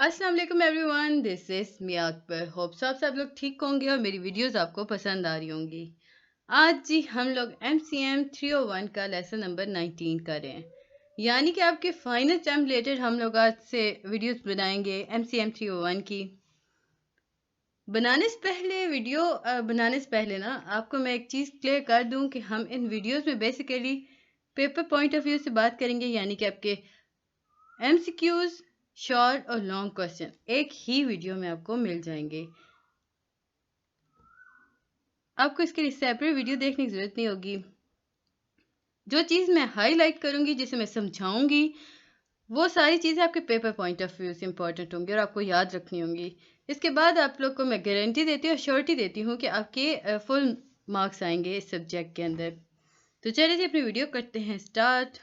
अस्सलाम वालेकुम everyone, this is Mia Akbar. Hope आप सब लोग ठीक होंगे और मेरी वीडियोस आपको पसंद आ रही होंगी। आज जी हम लोग MCM 301 का लेसन नंबर 19 कर रहे हैं, यानी कि आपके फाइनल टर्म रिलेटेड हम लोग आज से वीडियोस बनाएंगे MCM 301 की। बनाने से पहले ना आपको मैं एक चीज़ क्लियर कर दूं कि हम इन वीडियोस में basically paper point of view से बात करेंगे, यानी कि आपके MCQs, शॉर्ट और लॉन्ग क्वेश्चन एक ही वीडियो में आपको मिल जाएंगे। आपको इसके लिए सेपरेट वीडियो देखने की जरूरत नहीं होगी। जो चीज़ मैं हाईलाइट करूंगी, जिसे मैं समझाऊंगी, वो सारी चीज़ें आपके पेपर पॉइंट ऑफ व्यू से इंपॉर्टेंट होंगी और आपको याद रखनी होंगी। इसके बाद आप लोग को मैं गारंटी देती हूँ और श्योरिटी देती हूँ कि आपके फुल मार्क्स आएंगे इस सब्जेक्ट के अंदर। तो चलिए जी अपनी वीडियो करते हैं स्टार्ट।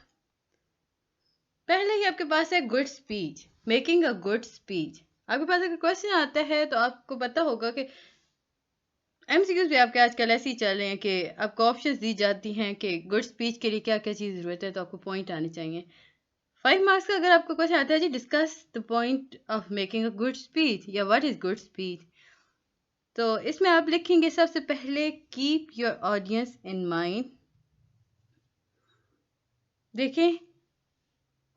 पहले ही आपके पास है good speech, making a good speech. आपके पास अगर क्वेश्चन आता है तो आपको पता होगा कि MCQs भी आपके आजकल ऐसे ही चल रहे हैं कि आपको ऑप्शंस दी जाती हैं कि गुड स्पीच के लिए क्या क्या चीज़ ज़रूरत है, तो आपको पॉइंट आने चाहिए। 5 मार्क्स का अगर आपको क्वेश्चन आता है जी, discuss the point of making a good speech या व्हाट इज़ गुड स्पीच, तो इसमें आप लिखेंगे सबसे पहले keep your audience in mind. देखें,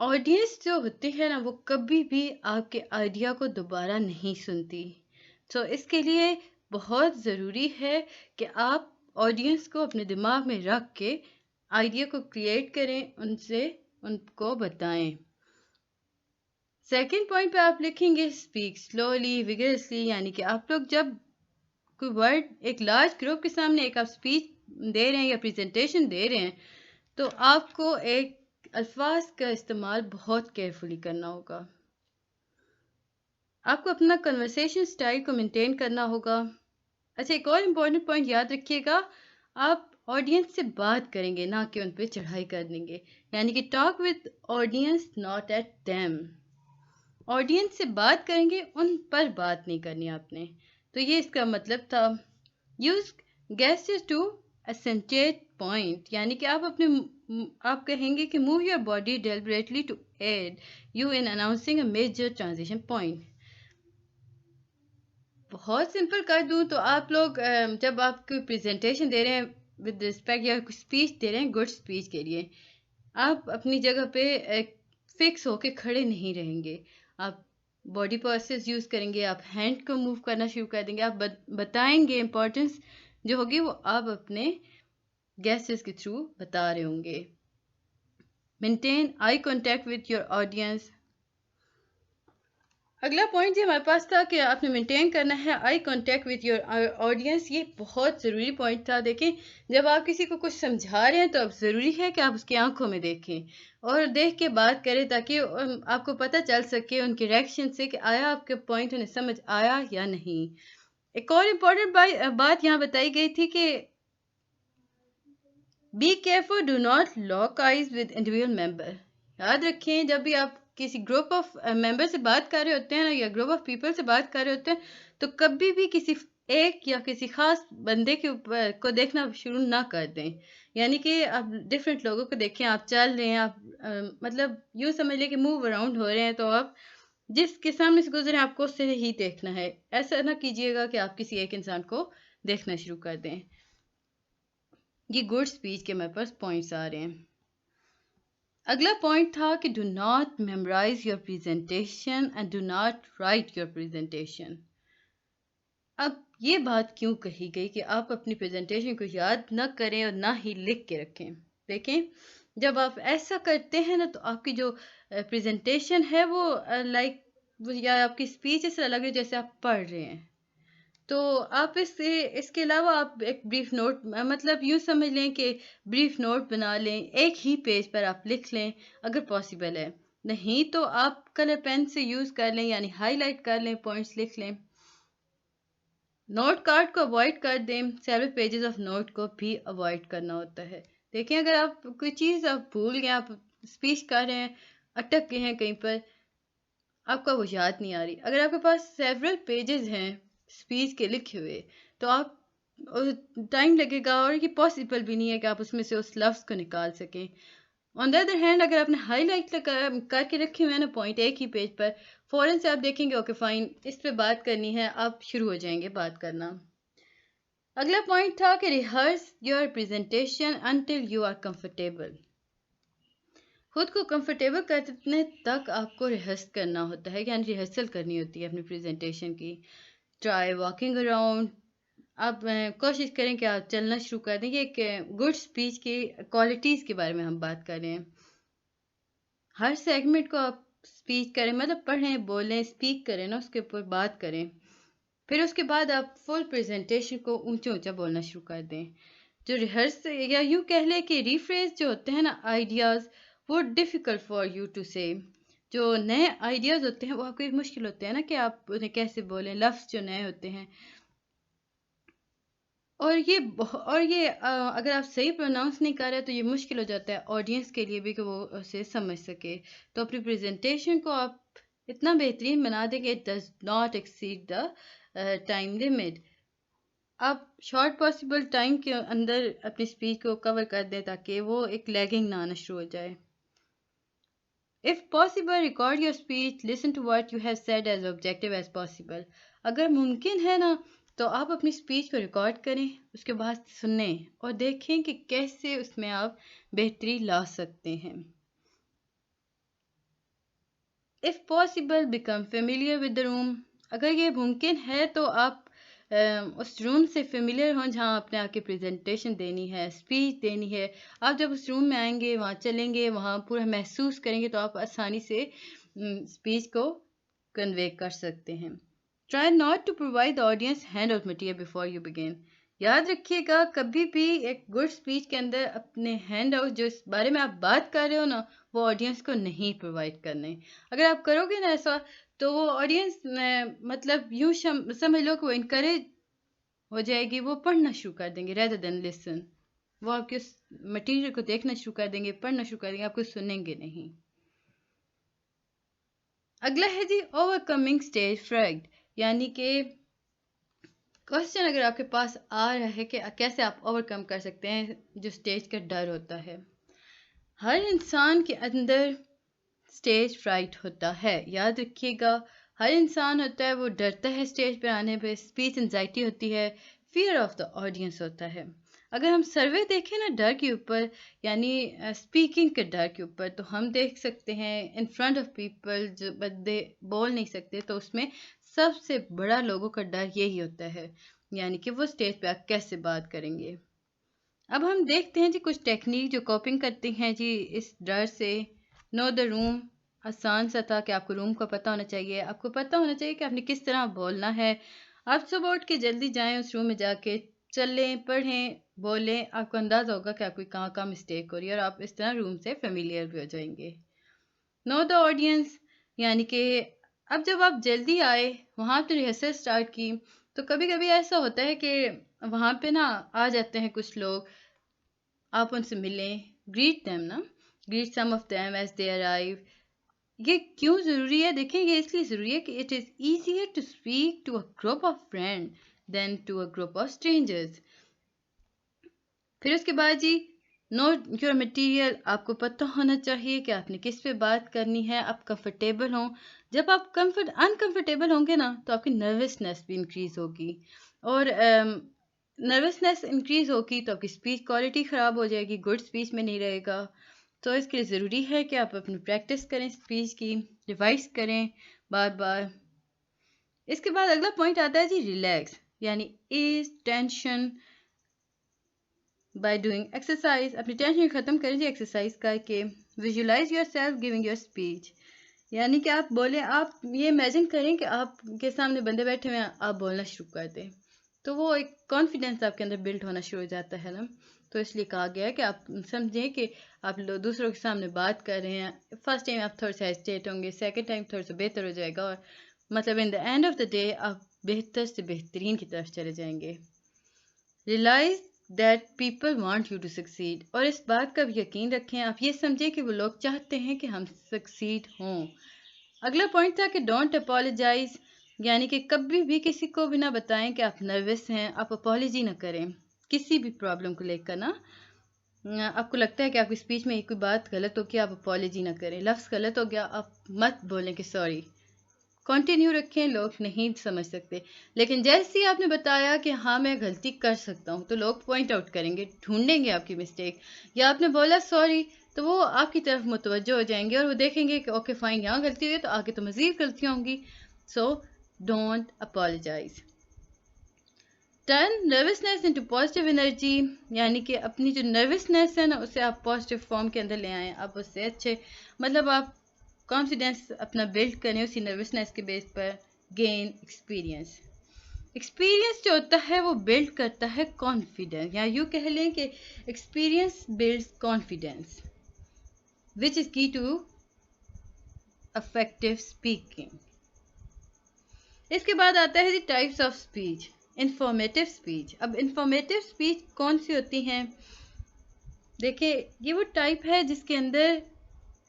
ऑडियंस जो होती है ना, वो कभी भी आपके आइडिया को दोबारा नहीं सुनती। तो इसके लिए बहुत ज़रूरी है कि आप ऑडियंस को अपने दिमाग में रख के आइडिया को क्रिएट करें, उनको बताएं। सेकंड पॉइंट पे आप लिखेंगे स्पीक स्लोली विगरसली, यानी कि आप लोग जब कोई वर्ड एक लार्ज ग्रुप के सामने एक आप स्पीच दे रहे हैं या प्रेजेंटेशन दे रहे हैं, तो आपको एक अल्फाज का इस्तेमाल बहुत केयरफुली करना होगा। आपको अपना कन्वर्सेशन स्टाइल को मेंटेन करना होगा। अच्छा, एक और इम्पोर्टेंट पॉइंट याद रखिएगा, आप ऑडियंस से बात करेंगे, ना कि उन पे चढ़ाई कर देंगे, यानी कि talk with audience not at them. Audience से बात करेंगे, उन पर बात नहीं करनी आपने। तो ये इसका मतलब था। Use gestures to accented point, यानी कि आप कहेंगे कि move your body deliberately to aid you in announcing a major transition point. बहुत सिंपल कर दूं तो आप लोग जब आप कोई प्रेजेंटेशन दे रहे हैं विद रिस्पेक्ट या स्पीच दे रहे हैं गुड स्पीच के लिए, आप अपनी जगह पे फिक्स होके खड़े नहीं रहेंगे। आप बॉडी पोस्चर्स यूज़ करेंगे, आप हैंड को मूव करना शुरू कर देंगे, आप बताएंगे इंपॉर्टेंस जो होगी वो आप अपने गेस्टर्स के थ्रू बता रहे होंगे। Maintain eye contact with your audience. अगला पॉइंट जो हमारे पास था कि आपने मेंटेन करना है eye contact with your audience. ये बहुत ज़रूरी पॉइंट था। देखें, जब आप किसी को कुछ समझा रहे हैं तो अब ज़रूरी है कि आप उसकी आंखों में देखें और देख के बात करें, ताकि आपको पता चल सके उनके रिएक्शन से कि आया आपके पॉइंट उन्हें समझ आया या नहीं। एक और इम्पॉर्टेंट बात यहाँ बताई गई थी कि be careful, do not lock eyes with individual member. याद रखें, जब भी आप किसी ग्रुप ऑफ मेंबर से बात कर रहे होते हैं ना, या ग्रुप ऑफ पीपल से बात कर रहे होते हैं, तो कभी भी किसी एक या किसी खास बंदे के ऊपर को देखना शुरू ना कर दें। यानी कि आप डिफरेंट लोगों को देखें, आप चल रहे हैं, आप मतलब यूँ समझ लें कि मूव अराउंड हो रहे हैं, तो आप जिसके सामने से गुजरे आपको उससे ही देखना है। ऐसा ना कीजिएगा कि आप किसी एक इंसान को देखना शुरू कर दें। ये गुड स्पीच के मेरे पास पॉइंट्स आ रहे हैं। अगला पॉइंट था कि do not memorise your presentation and do not write your presentation. अब ये बात क्यों कही गई कि आप अपनी प्रेजेंटेशन को याद न करें और ना ही लिख के रखें? देखें, जब आप ऐसा करते हैं ना, तो आपकी जो प्रेजेंटेशन है वो या आपकी स्पीच ऐसा लग रही है जैसे आप पढ़ रहे हैं। तो आप इसके अलावा आप एक ब्रीफ नोट, मतलब यूँ समझ लें कि ब्रीफ नोट बना लें, एक ही पेज पर आप लिख लें अगर पॉसिबल है। नहीं तो आप कलर पेन से यूज़ कर लें, यानी हाईलाइट कर लें, पॉइंट्स लिख लें। नोट कार्ड को अवॉइड कर दें, सेवरल पेजेस ऑफ नोट को भी अवॉइड करना होता है। देखें, अगर आप कोई चीज़ आप भूल गए, आप स्पीच कर रहे हैं, अटक गए हैं कहीं पर, आपका वो याद नहीं आ रही, अगर आपके पास सेवरल पेजेस हैं स्पीच के लिखे हुए, तो आप टाइम लगेगा और ये पॉसिबल भी नहीं है कि आप उसमें से उस लफ्ज़ को निकाल सकें। ऑन द अदर हैंड अगर आपने हाई लाइट करके रखे हुए हैं ना पॉइंट एक ही पेज पर, फ़ौरन से आप देखेंगे ओके फाइन इस पे बात करनी है, आप शुरू हो जाएंगे बात करना। अगला पॉइंट था कि rehearse your presentation until you are comfortable. खुद को कंफर्टेबल करने तक आपको रिहर्स करना होता है, यानी रिहर्सल करनी होती है अपनी प्रेजेंटेशन की। ट्राई वॉकिंग अराउंड, आप कोशिश करें कि आप चलना शुरू कर दें। ये एक गुड स्पीच की क्वालिटीज़ के बारे में हम बात कर रहे हैं। हर सेगमेंट को आप स्पीच करें, मतलब पढ़ें, बोलें, स्पीक करें ना, उसके ऊपर बात करें। फिर उसके बाद आप फुल प्रेजेंटेशन को ऊंचा ऊंचा बोलना शुरू कर दें। जो रिहर्स या यूँ कह लें कि रीफ्रेज जो होते हैं ना आइडियाज़, वो डिफ़िकल्ट फॉर यू टू से। जो नए आइडियाज़ होते हैं वो आपके लिए मुश्किल होते हैं ना कि आप उन्हें कैसे बोलें, लफ्ज़ जो नए होते हैं। और ये अगर आप सही प्रोनाउंस नहीं कर रहे तो ये मुश्किल हो जाता है ऑडियंस के लिए भी कि वो उसे समझ सके। तो अपनी प्रेजेंटेशन को आप इतना बेहतरीन बना दें कि it does not exceed the time limit. आप शॉर्ट पॉसिबल टाइम के अंदर अपनी स्पीच को कवर कर दें ताकि वो एक लैगिंग ना आना शुरू हो जाए। If possible record your speech, listen to what you have said as objective as possible. अगर मुमकिन है ना तो आप अपनी स्पीच को रिकॉर्ड करें, उसके बाद सुनें और देखें कि कैसे उसमें आप बेहतरी ला सकते हैं। If possible become familiar with the room. अगर ये मुमकिन है तो आप उस रूम से फेमिलियर हों जहाँ आपने आके प्रेजेंटेशन देनी है, स्पीच देनी है। आप जब उस रूम में आएंगे, वहाँ चलेंगे, वहाँ पूरा महसूस करेंगे तो आप आसानी से स्पीच को कन्वे कर सकते हैं। Try not to provide the audience handout material before you begin. याद रखिएगा कभी भी एक गुड स्पीच के अंदर अपने हैंड आउट जो इस बारे में आप बात कर रहे हो ना वो ऑडियंस को नहीं प्रोवाइड करने। अगर आप करोगे ना ऐसा तो वो ऑडियंस मतलब यूँ समझ लो कि वो इनकरेज हो जाएगी, वो पढ़ना शुरू कर देंगे रेदर देन लिसन। वो आपके उस मटेरियल को देखना शुरू कर देंगे, पढ़ना शुरू कर देंगे, आपको सुनेंगे नहीं। अगला है जी ओवरकमिंग स्टेज फ्रैग, यानी कि क्वेश्चन अगर आपके पास आ रहा है कि कैसे आप ओवरकम कर सकते हैं जो स्टेज का डर होता है। हर इंसान के अंदर स्टेज फ्राइट होता है, याद रखिएगा। हर इंसान होता है वो डरता है स्टेज पे आने पे, स्पीच एंजाइटी होती है, फियर ऑफ द ऑडियंस होता है। अगर हम सर्वे देखें ना डर के ऊपर, यानी स्पीकिंग के डर के ऊपर, तो हम देख सकते हैं इन फ्रंट ऑफ पीपल जो बंदे बोल नहीं सकते तो उसमें सबसे बड़ा लोगों का डर यही होता है, यानी कि वो स्टेज पे आप कैसे बात करेंगे। अब हम देखते हैं जी कुछ टेक्निक जो कॉपिंग करती हैं जी इस डर से। नो द रूम, आसान सा था कि आपको रूम का पता होना चाहिए, आपको पता होना चाहिए कि आपने किस तरह बोलना है। आप सुबह उठ के जल्दी जाएं उस रूम में, जाके चलें, पढ़ें, बोलें, आपको अंदाज़ा होगा कि आपकी कहाँ कहाँ मिस्टेक हो रही है और आप इस तरह रूम से फेमिलियर भी हो जाएंगे। नो द ऑडियंस, यानी कि अब जब आप जल्दी आए, वहाँ आपने रिहर्सल स्टार्ट की, तो कभी कभी ऐसा होता है कि वहाँ पे ना आ जाते हैं कुछ लोग, आप उनसे मिलें, ग्रीट देम ना, greet some of them as they arrive. ये क्यों ज़रूरी है? देखें ये इसलिए ज़रूरी है कि it is easier to speak to a group of friend than to a group of strangers. फिर उसके बाद जी नो योर मटेरियल, आपको पता होना चाहिए कि आपने किस पे बात करनी है, आप कंफर्टेबल हों। जब आप अनकंफर्टेबल होंगे ना तो आपकी नर्वसनेस भी इंक्रीज़ होगी, और नर्वसनेस इंक्रीज़ होगी तो आपकी स्पीच क्वालिटी ख़राब हो जाएगी, गुड स्पीच में नहीं रहेगा। तो इसके लिए ज़रूरी है कि आप अपनी प्रैक्टिस करें, स्पीच की रिवाइज करें बार बार। इसके बाद अगला पॉइंट आता है जी रिलैक्स, यानी ease tension by doing exercise. अपनी टेंशन ख़त्म करें जी एक्सरसाइज करके। Visualise yourself giving your speech, यानी कि आप बोलें, आप ये इमेजिन करें कि आपके सामने बंदे बैठे हुए हैं, आप बोलना शुरू कर दें, तो वो एक कॉन्फिडेंस आपके अंदर बिल्ड होना शुरू हो जाता है ना। तो इसलिए कहा गया है कि आप समझें कि आप दूसरों के सामने बात कर रहे हैं। फर्स्ट टाइम आप थोड़ा सा हेजिटेट होंगे, सेकंड टाइम थोड़ा सा बेहतर हो जाएगा, और मतलब in the end of the day आप बेहतर से बेहतरीन की तरफ चले जाएंगे। Realise that people want you to succeed, और इस बात का भी यकीन रखें, आप ये समझें कि वो लोग चाहते हैं कि हम सक्सीड हों। अगला पॉइंट था कि डोंट अपोलोजाइज, यानी कि कभी भी किसी को भी ना बताएं कि आप नर्वस हैं, आप अपोलॉजी ना करें किसी भी प्रॉब्लम को लेकर ना। आपको लगता है कि आपकी स्पीच में कोई बात गलत हो गया, आप अपॉलोजी ना करें, लफ्ज़ गलत हो गया आप मत बोलें कि सॉरी, कंटिन्यू रखें, लोग नहीं समझ सकते। लेकिन जैसे ही आपने बताया कि हाँ मैं गलती कर सकता हूँ, तो लोग पॉइंट आउट करेंगे, ढूंढेंगे आपकी मिस्टेक। या आपने बोला सॉरी, तो वो आपकी तरफ मुतवज्जो हो जाएंगे और वो देखेंगे कि ओके फाइन, यहाँ गलती हुई है तो आगे तो मज़ीद गलतियाँ होंगी। So don't apologise. Turn nervousness into positive energy, यानी कि अपनी जो नर्वसनेस है ना उसे आप पॉजिटिव फॉर्म के अंदर ले आएँ। आप उससे अच्छे मतलब आप कॉन्फिडेंस अपना बिल्ड करें उसी नर्वसनेस के बेस पर। गेन एक्सपीरियंस, एक्सपीरियंस जो होता है वो बिल्ड करता है कॉन्फिडेंस, या यूँ कह लें कि experience builds confidence which is की टू इफेक्टिव स्पीकिंग। इसके बाद आता है the types of speech. Informative speech. अब इंफॉर्मेटिव स्पीच कौन सी होती हैं? देखिए, ये वो टाइप है जिसके अंदर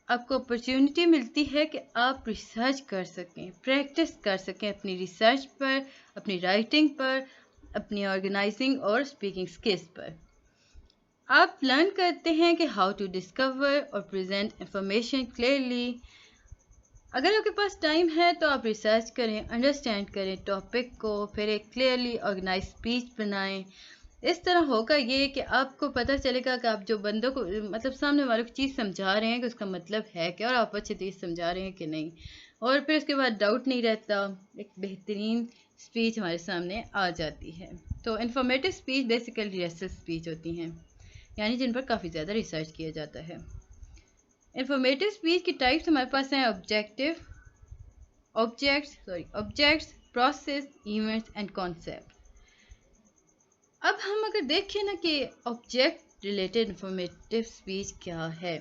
आपको अपॉर्चुनिटी मिलती है कि आप रिसर्च कर सकें, प्रैक्टिस कर सकें अपनी रिसर्च पर, अपनी राइटिंग पर, अपनी ऑर्गेनाइजिंग और स्पीकिंग स्किल्स पर। आप लर्न करते हैं कि हाउ टू डिस्कवर और प्रेजेंट इंफॉर्मेशन क्लियरली। अगर आपके पास टाइम है तो आप रिसर्च करें, अंडरस्टैंड करें टॉपिक को, फिर एक क्लियरली ऑर्गेनाइज स्पीच बनाएं। इस तरह होगा ये कि आपको पता चलेगा कि आप जो बंदों को मतलब सामने वालों को चीज़ समझा रहे हैं कि उसका मतलब है क्या और आप अच्छी चीज़ समझा रहे हैं कि नहीं। और फिर उसके बाद डाउट नहीं रहता, एक बेहतरीन स्पीच हमारे सामने आ जाती है। तो informative speech basically rehearsal speech होती हैं, यानी जिन पर काफ़ी ज़्यादा रिसर्च किया जाता है। इंफॉर्मेटिव स्पीच की टाइप्स हमारे पास हैं objective, objects, process, events and concept. अब हम अगर देखें ना कि ऑब्जेक्ट रिलेटेड इंफॉर्मेटिव स्पीच क्या है।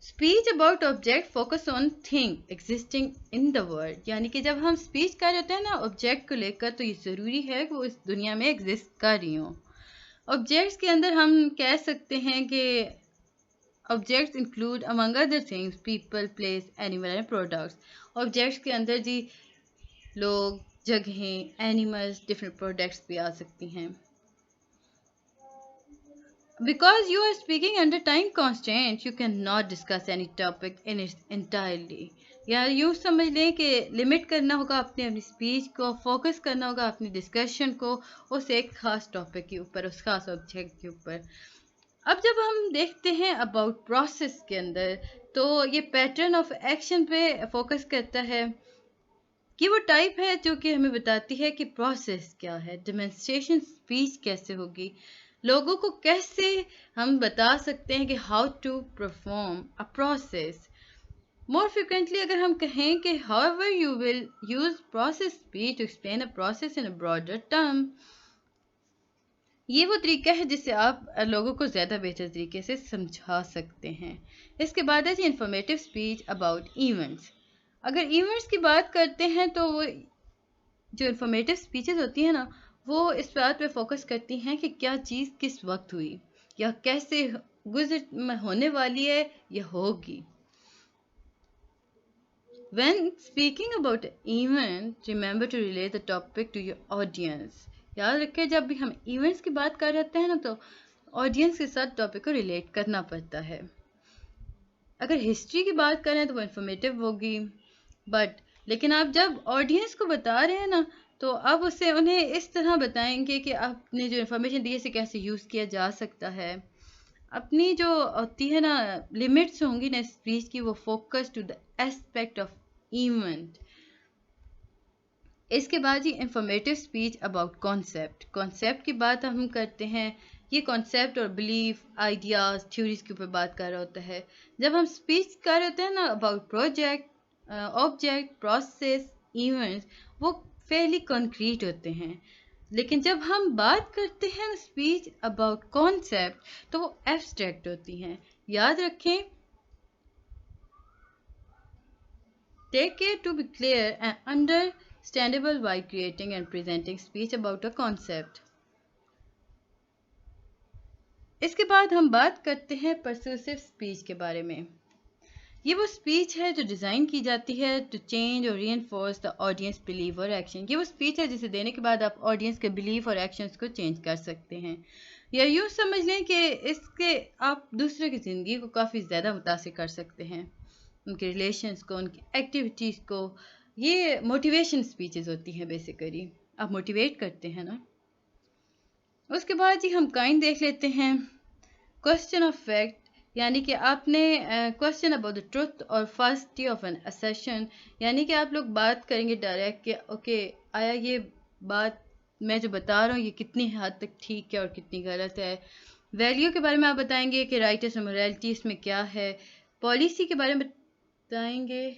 Speech about object focus on thing existing in the world, यानी कि जब हम स्पीच कर रहे होते हैं ना ऑब्जेक्ट को लेकर, तो ये ज़रूरी है कि वो इस दुनिया में एग्जिस्ट कर रही हों। ऑब्जेक्ट्स के अंदर हम कह सकते हैं कि objects include among other things people, place, animal and products. Objects के अंदर जी लोग, जगहें, एनिमल्स, डिफरेंट प्रोडक्ट्स भी आ सकती हैं। Because you are speaking under time constraints, you cannot discuss any topic in its entirely. या यूँ समझ लें कि लिमिट करना होगा अपनी स्पीच को, फोकस करना होगा अपनी डिस्कशन को उस एक ख़ास टॉपिक के ऊपर, उस ख़ास ऑब्जेक्ट के ऊपर। अब जब हम देखते हैं अबाउट प्रोसेस के अंदर, तो ये पैटर्न ऑफ एक्शन पे फोकस करता है। ये वो टाइप है जो कि हमें बताती है कि प्रोसेस क्या है, डेमोन्स्ट्रेशन स्पीच कैसे होगी, लोगों को कैसे हम बता सकते हैं कि how to perform a process. More frequently अगर हम कहें कि however you will use process speech to explain a process in a broader term, ये वो तरीका है जिससे आप लोगों को ज़्यादा बेहतर तरीके से समझा सकते हैं। इसके बाद है जी इंफॉर्मेटिव स्पीच अबाउट इवेंट्स। अगर इवेंट्स की बात करते हैं तो वो जो इंफॉर्मेटिव स्पीचेस होती हैं ना, वो इस बात पे फोकस करती हैं कि क्या चीज़ किस वक्त हुई या कैसे गुजर होने वाली है या होगी। When speaking about an event, remember to relate the topic to your audience. याद रखें जब भी हम इवेंट्स की बात कर रहे हैं ना, तो ऑडियंस के साथ टॉपिक को रिलेट करना पड़ता है। अगर हिस्ट्री की बात करें तो वो इन्फॉर्मेटिव होगी, लेकिन आप जब ऑडियंस को बता रहे हैं ना, तो आप उससे उन्हें इस तरह बताएंगे कि आपने जो इन्फॉर्मेशन दी है इसे कैसे यूज़ किया जा सकता है। अपनी जो होती है ना लिमिट्स होंगी ना स्पीच की, वो focus to the aspect of event. इसके बाद ही इंफॉर्मेटिव स्पीच अबाउट कॉन्सेप्ट की बात हम करते हैं। ये कॉन्सेप्ट और बिलीफ, आइडियाज़, थ्योरीज के ऊपर बात कर रहा होता है। जब हम स्पीच कर रहे होते हैं ना about project, object, process, events, वो फेयरली कंक्रीट होते हैं। लेकिन जब हम बात करते हैं स्पीच अबाउट कॉन्सेप्ट, तो वो एब्स्ट्रैक्ट होती हैं। याद रखें, take care to be clear and understandable by creating and presenting speech about a concept. इसके बाद हम बात करते हैं persuasive speech के बारे में। ये वो स्पीच है जो डिज़ाइन की जाती है टू चेंज और reinforce द ऑडियंस बिलीव और एक्शन। ये वो स्पीच है जिसे देने के बाद आप ऑडियंस के बिलीव और एक्शंस को चेंज कर सकते हैं। یا یوں سمجھ لیں کہ اس کے آپ دوسرے کی زندگی کو کافی زیادہ متاثر کر سکتے ہیں، ان کے ریلیشنز کو، ان کی ایکٹیویٹیز کو. یہ موٹیویشن اسپیچز ہوتی ہیں بیسیکلی، آپ موٹیویٹ کرتے ہیں نا. اس کے بعد جی ہم کائنڈ دیکھ لیتے ہیں. کوشچن آف فیکٹ، یعنی کہ آپ نے کوشچن اباؤٹ دا ٹروتھ اور فاسٹی آف این اسرشن، یعنی کہ آپ لوگ بات کریں گے ڈائریکٹ کہ اوکے آیا یہ بات میں جو بتا رہا ہوں یہ کتنی حد تک ٹھیک ہے اور کتنی غلط ہے. ویلیو کے بارے میں آپ بتائیں گے کہ رائٹس اور مورالٹی اس میں کیا ہے. پالیسی کے بارے میں بتائیں گے،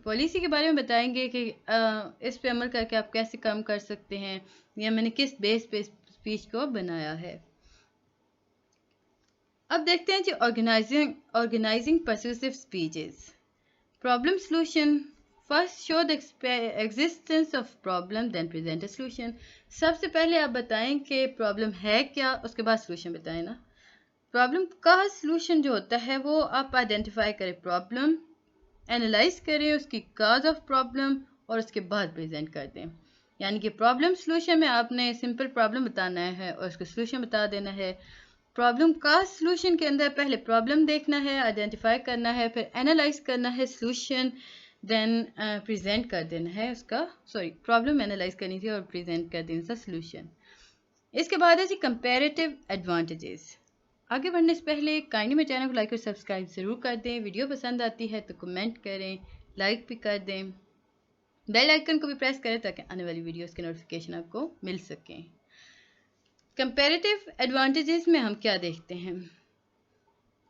پالیسی کے بارے میں بتائیں گے کہ اس پہ عمل کر کے آپ کیسے کام کر سکتے ہیں، یا میں نے کس بیس پہ اسپیچ کو بنایا ہے. اب دیکھتے ہیں جی organising persuasive speeches. Problem solution. First show the existence of problem then present a solution. سب سے پہلے آپ بتائیں کہ پرابلم ہے کیا، اس کے بعد سولوشن بتائیں نا. پرابلم کا سولوشن جو ہوتا ہے وہ آپ آئیڈینٹیفائی کریں پرابلم، اینالائز کریں اس کی کاز آف پرابلم اور اس کے بعد پریزنٹ کر دیں. یعنی کہ پرابلم سولوشن میں آپ نے سمپل پرابلم بتانا ہے اور اس کا سولوشن بتا دینا ہے. پرابلم کا سولوشن کے اندر پہلے پرابلم دیکھنا ہے، آئیڈینٹیفائی کرنا ہے، پھر اینالائز کرنا ہے سولوشن، دین پریزنٹ کر دینا ہے اس کا پرابلم اینالائز کرنی تھی اور پریزنٹ کر دینا تھا سولوشن. اس کے بعد ہے جی کمپیریٹیو ایڈوانٹیجز. آگے بڑھنے سے پہلے کائنڈلی میں چینل کو لائک اور سبسکرائب ضرور کر دیں. ویڈیو پسند آتی ہے تو کمنٹ کریں، لائک بھی کر دیں، بیل آئیکن کو بھی پریس کریں تاکہ آنے والی ویڈیوز کے نوٹیفیکیشن آپ کو مل سکیں. کمپیریٹیو ایڈوانٹیجز میں ہم کیا دیکھتے ہیں،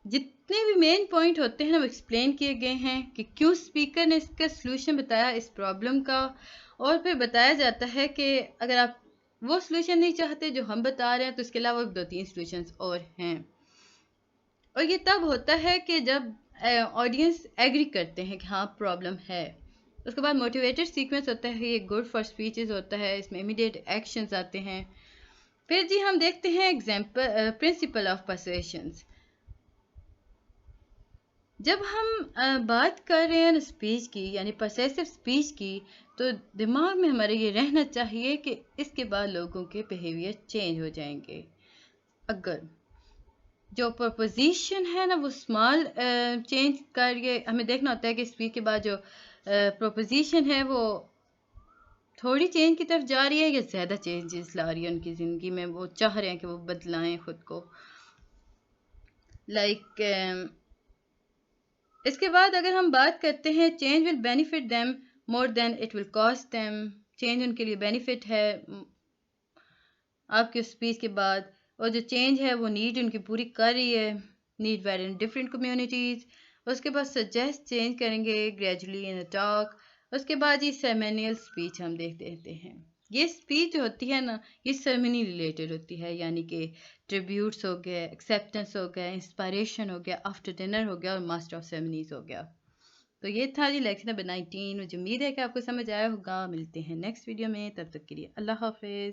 جتنے بھی مین پوائنٹ ہوتے ہیں نا وہ ایکسپلین کیے گئے ہیں کہ کیوں اسپیکر نے اس کا سولوشن بتایا اس پرابلم کا، اور پھر بتایا جاتا ہے کہ اگر آپ وہ سولوشن نہیں چاہتے جو ہم بتا رہے ہیں تو اس کے علاوہ 2-3 سولوشنز اور ہیں. اور یہ تب ہوتا ہے کہ جب آڈینس ایگری کرتے ہیں کہ ہاں پرابلم ہے. اس کے بعد موٹیویٹڈ سیکوینس ہوتا ہے، یہ گڈ فار اسپیچز ہوتا ہے، اس میں امیڈیٹ ایکشنز آتے ہیں. پھر جی ہم دیکھتے ہیں ایگزامپل پرنسپل آف پرسویشنز. جب ہم بات کر رہے ہیں اسپیچ کی یعنی پرسیسو اسپیچ کی، تو دماغ میں ہمارے یہ رہنا چاہیے کہ اس کے بعد لوگوں کے بیہیویئر چینج ہو جائیں گے. اگر جو پرپوزیشن ہے نا وہ اسمال چینج کریے، ہمیں دیکھنا ہوتا ہے کہ اسپیچ کے بعد جو پرپوزیشن ہے وہ تھوڑی چینج کی طرف جا رہی ہے یا زیادہ چینجز لا رہی ہے ان کی زندگی میں، وہ چاہ رہے ہیں کہ وہ بدلائیں خود کو. لائک اس کے بعد اگر ہم بات کرتے ہیں change will benefit them more than it will cost them. Change ان کے لیے بینیفٹ ہے آپ کے اسپیچ کے بعد، اور جو چینج ہے وہ نیڈ ان کی پوری کر رہی ہے، نیڈ ویری ان ڈفرینٹ کمیونٹیز. اس کے بعد سجیسٹ چینج کریں گے گریجولی ان ٹاک. اس کے بعد یہ سیرمینیل اسپیچ ہم دیکھ لیتے ہیں. یہ اسپیچ جو ہوتی ہے نا یہ سیرمنی ریلیٹڈ ہوتی ہے، یعنی کہ ٹریبیوٹس ہو گئے، ایکسیپٹنس ہو گیا، انسپائریشن ہو گیا، آفٹر ڈنر ہو گیا اور ماسٹر آف سیرمنیز ہو گیا. تو یہ تھا جی لیکچر نمبر 19. مجھے امید ہے کہ آپ کو سمجھ آیا ہوگا. ملتے ہیں نیکسٹ ویڈیو میں، تب تک کے لیے اللہ حافظ.